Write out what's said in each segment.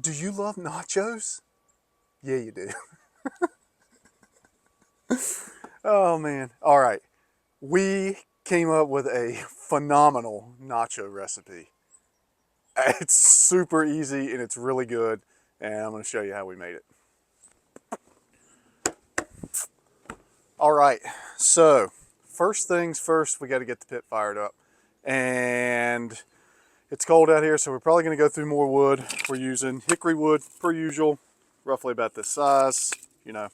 Do you love nachos? Yeah, you do. Oh man. All right. We came up with a phenomenal nacho recipe. It's super easy and it's really good. And I'm going to show you how we made it. All right. So, first things first, we got to get the pit fired up. And it's cold out here, so we're probably going to go through more wood. We're using hickory wood per usual, roughly about this size, you know,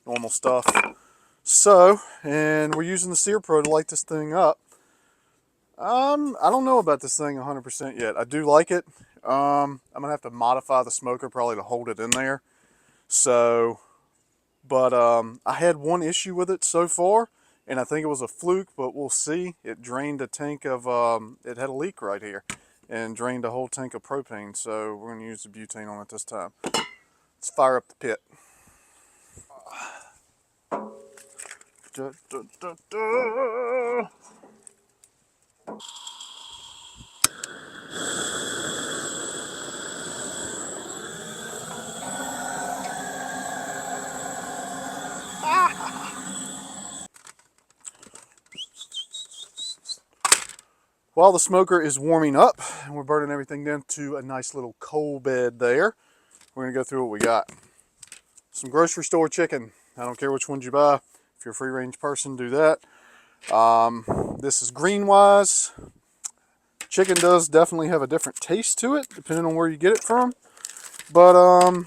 normal stuff. So, and we're using the Sear Pro to light this thing up. I don't know about this thing 100% yet. I do like it. I'm gonna have to modify the smoker probably to hold it in there. So, but I had one issue with it so far, and I think it was a fluke, but we'll see. It drained a tank of, it had a leak right here, and drained a whole tank of propane. So we're gonna use the butane on it this time. Let's fire up the pit. Da, da, da, da. While the smoker is warming up and we're burning everything down to a nice little coal bed there, we're gonna go through what we got. Some grocery store chicken. I don't care which ones you buy. If you're a free range person, do that. This is Green Wise. Chicken does definitely have a different taste to it, depending on where you get it from. But I'm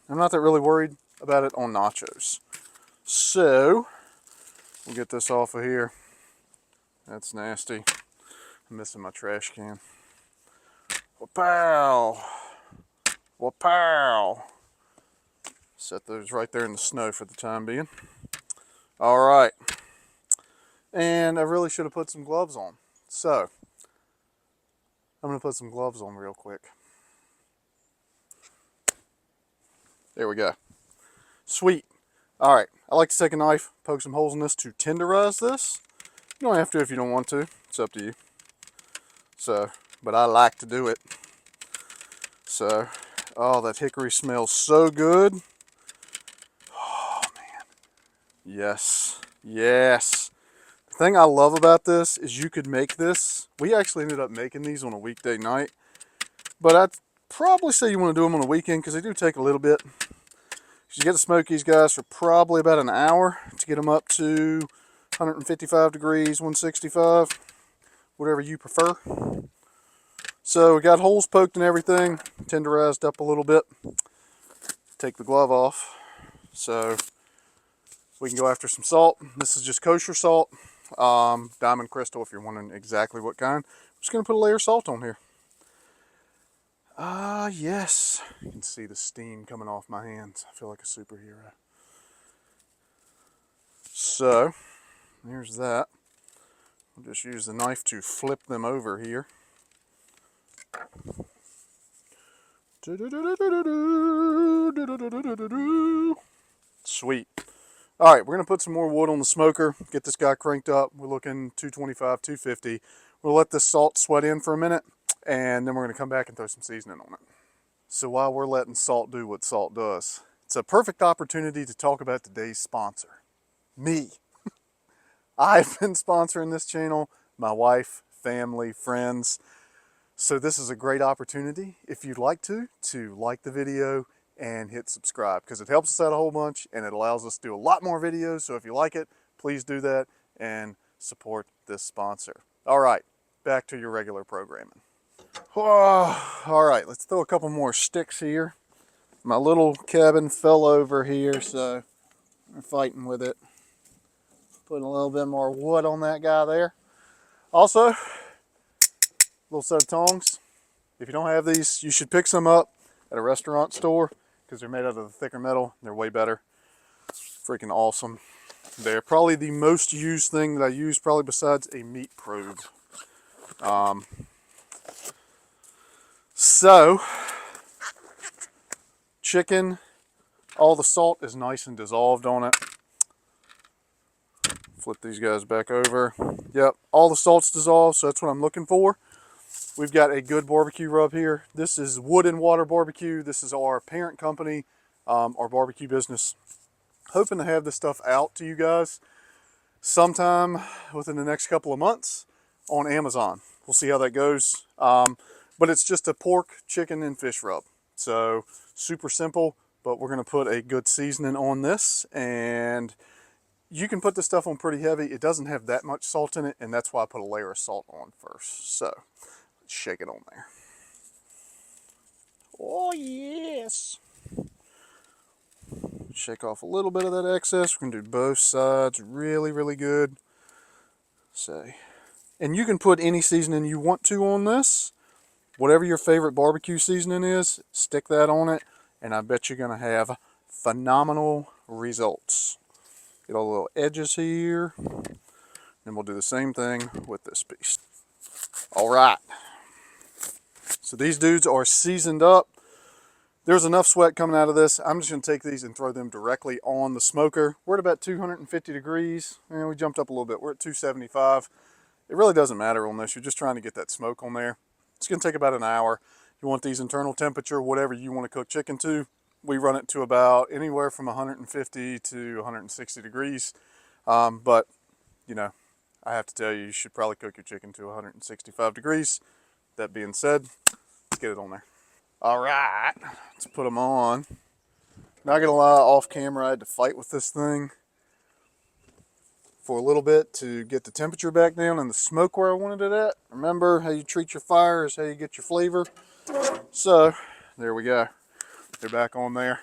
not that really worried about it on nachos. So, we'll get this off of here. That's nasty. I'm missing my trash can. Wapow! Wapow! Set those right there in the snow for the time being. All right. And I really should have put some gloves on. So, I'm going to put some gloves on real quick. There we go. Sweet. All right. I like to take a knife, poke some holes in this to tenderize this. You don't have to if you don't want to. It's up to you. So, but I like to do it. So, oh, that hickory smells so good. Oh, man. Yes. Yes. The thing I love about this is you could make this. We actually ended up making these on a weekday night. But I'd probably say you want to do them on a weekend because they do take a little bit. You get to smoke these guys for probably about an hour to get them up to 155 degrees, 165, whatever you prefer. So we got holes poked and everything, tenderized up a little bit. Take the glove off so we can go after some salt. This is just kosher salt, Diamond Crystal if you're wondering exactly what kind. I'm just going to put a layer of salt on here. Yes. You can see the steam coming off my hands. I feel like a superhero. So, here's that. I'll just use the knife to flip them over here. Sweet. All right, we're going to put some more wood on the smoker, get this guy cranked up. We're looking 225, 250. We'll let this salt sweat in for a minute, and then we're going to come back and throw some seasoning on it. So while we're letting salt do what salt does, it's a perfect opportunity to talk about today's sponsor, me. I've been sponsoring this channel, my wife, family, friends. So this is a great opportunity, if you'd like to like the video and hit subscribe because it helps us out a whole bunch and it allows us to do a lot more videos. So if you like it, please do that and support this sponsor. All right, back to your regular programming. Oh, all right, let's throw a couple more sticks here. My little cabin fell over here, so we're fighting with it. Putting a little bit more wood on that guy there. Also, a little set of tongs. If you don't have these, you should pick some up at a restaurant store because they're made out of the thicker metal. They're way better. Freaking awesome. They're probably the most used thing that I use, probably besides a meat probe. So, chicken, all the salt is nice and dissolved on it. Flip these guys back over. Yep, all the salt's dissolved, so that's what I'm looking for. We've got a good barbecue rub here. This is Wood and Water Barbecue. This is our parent company, our barbecue business. Hoping to have this stuff out to you guys sometime within the next couple of months on Amazon. We'll see how that goes. But it's just a pork, chicken, and fish rub. So super simple, but we're gonna put a good seasoning on this, and you can put this stuff on pretty heavy. It doesn't have that much salt in it, and that's why I put a layer of salt on first. So let's shake it on there. Oh yes. Shake off a little bit of that excess. We're gonna do both sides really, really good. And you can put any seasoning you want to on this. Whatever your favorite barbecue seasoning is, stick that on it, and I bet you're gonna have phenomenal results. Get all the little edges here, and we'll do the same thing with this piece. All right, so these dudes are seasoned up. There's enough sweat coming out of this. I'm just gonna take these and throw them directly on the smoker. We're at about 250 degrees, and we jumped up a little bit. We're at 275. It really doesn't matter on this. You're just trying to get that smoke on there. It's gonna take about an hour. You want these internal temperature, whatever you want to cook chicken to. We run it to about anywhere from 150 to 160 degrees. But, you know, I have to tell you, you should probably cook your chicken to 165 degrees. That being said, let's get it on there. All right, let's put them on. Not gonna lie, off camera I had to fight with this thing for a little bit to get the temperature back down and the smoke where I wanted it at. Remember, how you treat your fire is how you get your flavor. So there we go, they're back on there.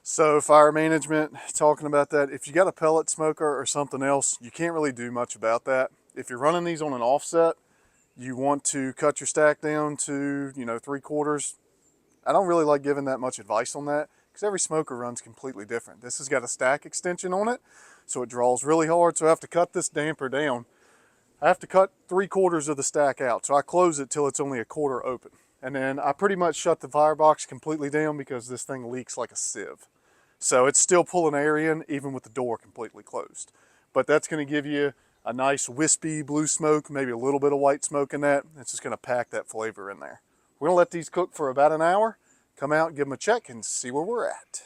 So fire management, talking about that, if you got a pellet smoker or something else, you can't really do much about that. If you're running these on an offset, you want to cut your stack down to, 3/4. I don't really like giving that much advice on that because every smoker runs completely different. This has got a stack extension on it, so it draws really hard. So I have to cut this damper down. I have to cut 3/4 of the stack out. So I close it till it's only a quarter open. And then I pretty much shut the firebox completely down because this thing leaks like a sieve. So it's still pulling air in even with the door completely closed. But that's gonna give you a nice wispy blue smoke, maybe a little bit of white smoke in that. It's just gonna pack that flavor in there. We're gonna let these cook for about an hour, come out, give them a check, and see where we're at.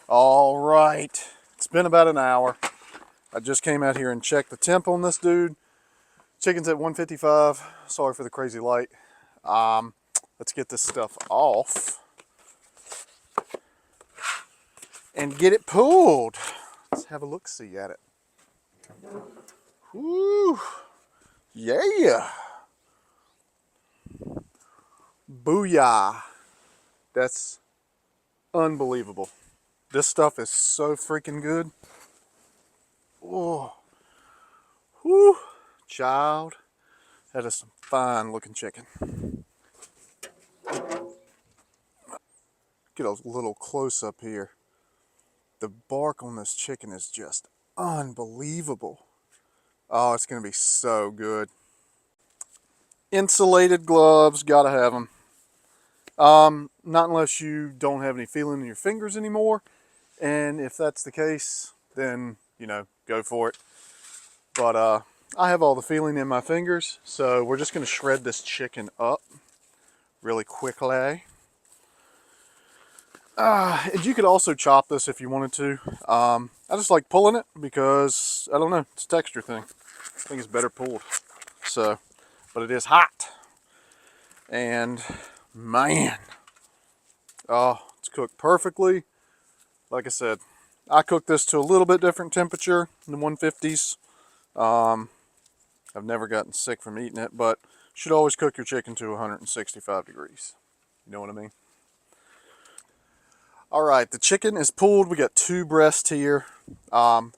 All right, it's been about an hour. I just came out here and checked the temp on this dude. Chicken's at 155. Sorry for the crazy light. Let's get this stuff off and get it pulled. Let's have a look-see at it. Woo! Yeah! Booyah! That's unbelievable. This stuff is so freaking good. Oh, whoo, child. That is some fine looking chicken. Get a little close up here. The bark on this chicken is just unbelievable. Oh, it's gonna be so good. Insulated gloves, gotta have them. Not unless you don't have any feeling in your fingers anymore. And if that's the case, then, go for it. But I have all the feeling in my fingers, so we're just gonna shred this chicken up really quickly. And you could also chop this if you wanted to. I just like pulling it because, I don't know, it's a texture thing. I think it's better pulled. So, but it is hot. And man, oh, it's cooked perfectly. Like I said, I cook this to a little bit different temperature in the 150s. I've never gotten sick from eating it, but you should always cook your chicken to 165 degrees. You know what I mean? All right, the chicken is pulled. We got 2 breasts here. Rough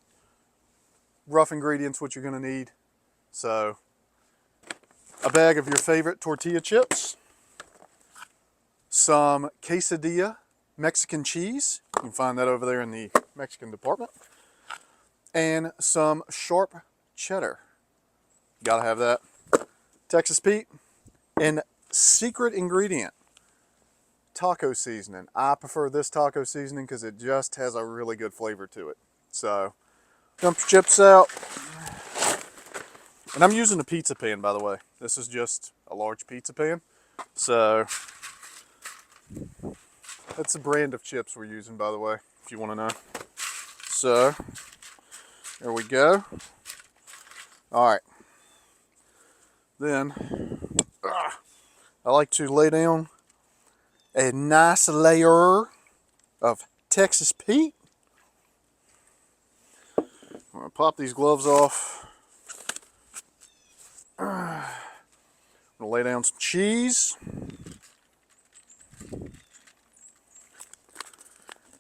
ingredients, what you're gonna need. So, a bag of your favorite tortilla chips, some quesadilla Mexican cheese. You can find that over there in the Mexican department. And some sharp cheddar. Gotta have that. Texas Pete. And secret ingredient, taco seasoning. I prefer this taco seasoning because it just has a really good flavor to it. So, dump your chips out. And I'm using a pizza pan, by the way. This is just a large pizza pan. So that's the brand of chips we're using, by the way, if you want to know. So there we go. All right. Then I like to lay down a nice layer of Texas Pete. I'm gonna pop these gloves off. I'm gonna lay down some cheese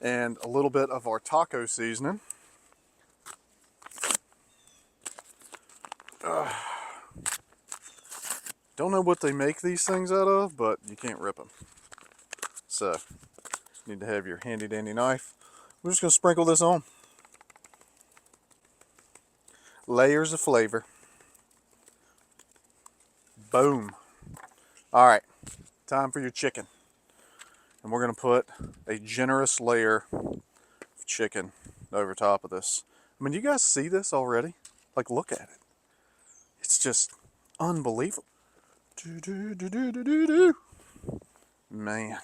and a little bit of our taco seasoning. Don't know what they make these things out of, but you can't rip them. So, you need to have your handy dandy knife. We're just gonna sprinkle this on. Layers of flavor. Boom. All right, time for your chicken. And we're gonna put a generous layer of chicken over top of this. I mean, you guys see this already? Like, look at it. It's just unbelievable. Man,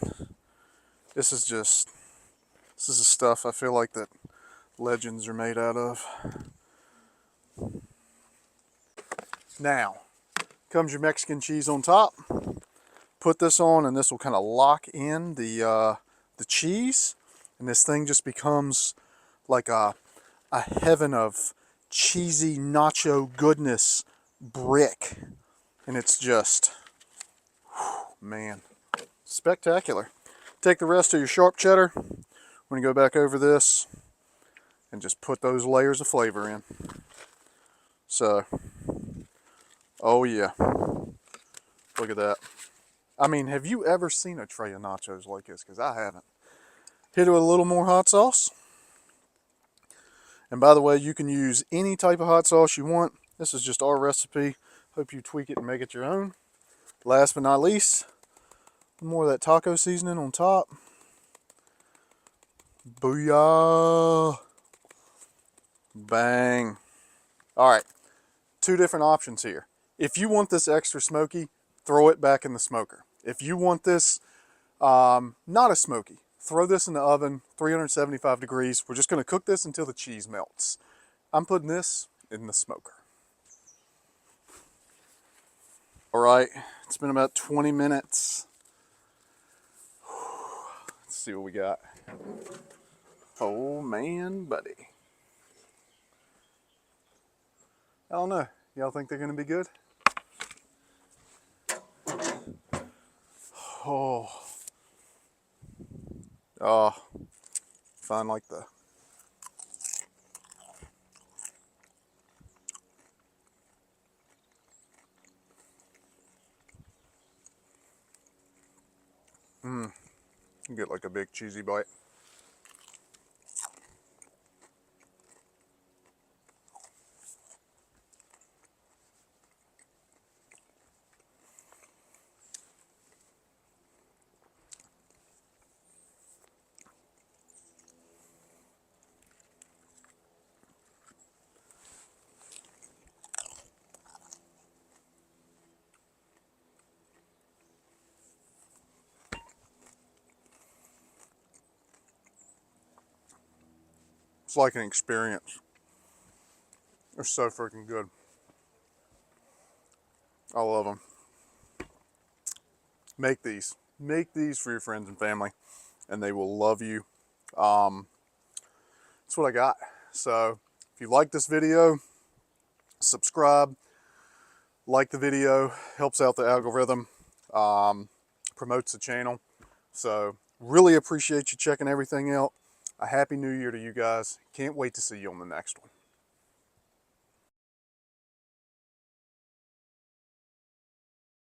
this is the stuff I feel like that legends are made out of. Now, comes your Mexican cheese on top. Put this on and this will kind of lock in the cheese. And this thing just becomes like a heaven of cheesy nacho goodness brick. And it's just, man, spectacular. Take the rest of your sharp cheddar. We're gonna go back over this and just put those layers of flavor in. So, oh yeah, look at that. I mean, have you ever seen a tray of nachos like this? Because I haven't. Hit it with a little more hot sauce. And by the way, you can use any type of hot sauce you want. This is just our recipe. Hope you tweak it and make it your own. Last but not least, more of that taco seasoning on top. Booyah! Bang! All right, two different options here. If you want this extra smoky, throw it back in the smoker. If you want this not as smoky, throw this in the oven, 375 degrees. We're just gonna cook this until the cheese melts. I'm putting this in the smoker. All right, it's been about 20 minutes. Let's see what we got. Oh man, buddy. I don't know. Y'all think they're gonna be good? Oh. Oh. Fine like the. You get like a big cheesy bite. It's like an experience. They're so freaking good. I love them. Make these. Make these for your friends and family, and they will love you. That's what I got. So if you like this video, subscribe, like the video, helps out the algorithm, promotes the channel. So really appreciate you checking everything out. A happy new year to you guys. Can't wait to see you on the next one.